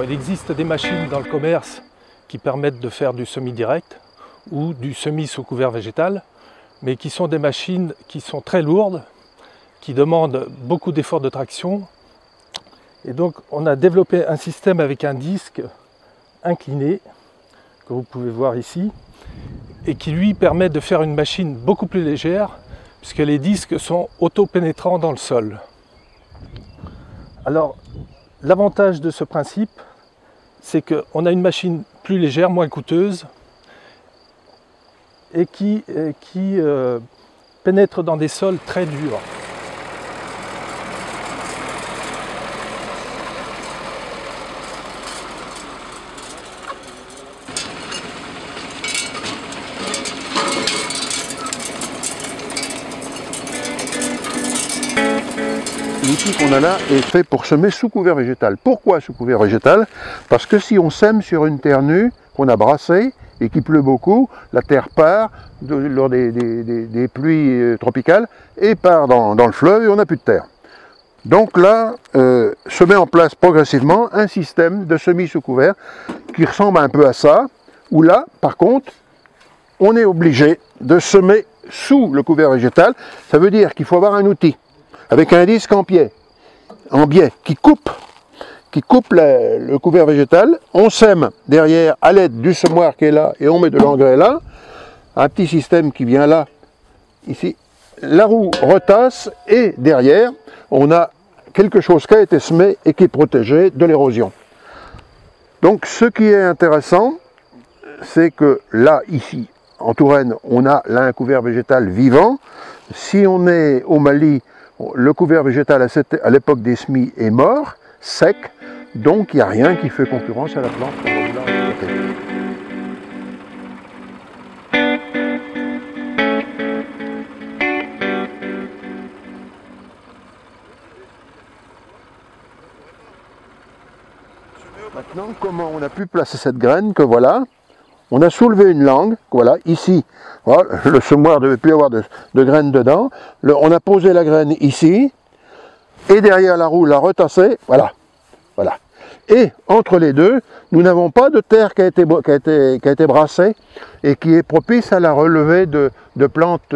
Bon, il existe des machines dans le commerce qui permettent de faire du semis direct ou du semis sous couvert végétal, mais qui sont des machines qui sont très lourdes, qui demandent beaucoup d'efforts de traction. Et donc on a développé un système avec un disque incliné, que vous pouvez voir ici, et qui lui permet de faire une machine beaucoup plus légère, puisque les disques sont auto-pénétrants dans le sol. Alors, l'avantage de ce principe, c'est qu'on a une machine plus légère, moins coûteuse, et qui pénètre dans des sols très durs. L'outil qu'on a là est fait pour semer sous couvert végétal. Pourquoi sous couvert végétal? Parce que si on sème sur une terre nue qu'on a brassée et qu'il pleut beaucoup, la terre part lors des pluies tropicales et part dans le fleuve et on n'a plus de terre. Donc là, se met en place progressivement un système de semis sous couvert qui ressemble un peu à ça, où là, par contre, on est obligé de semer sous le couvert végétal. Ça veut dire qu'il faut avoir un outil avec un disque en biais qui coupe le couvert végétal. On sème derrière à l'aide du semoir qui est là et on met de l'engrais là. Un petit système qui vient là, ici. La roue retasse et derrière, on a quelque chose qui a été semé et qui est protégé de l'érosion. Donc ce qui est intéressant, c'est que là, ici, en Touraine, on a là un couvert végétal vivant. Si on est au Mali, le couvert végétal à l'époque des semis est mort, sec, donc il n'y a rien qui fait concurrence à la plante qu'on va vouloir exploiter. Maintenant, comment on a pu placer cette graine que voilà, on a soulevé une langue, voilà, ici, voilà, le semoir ne devait plus avoir de graines dedans, on a posé la graine ici, et derrière la roue, l'a retassée, voilà, voilà. Et entre les deux, nous n'avons pas de terre qui a été brassée et qui est propice à la relevée de plantes.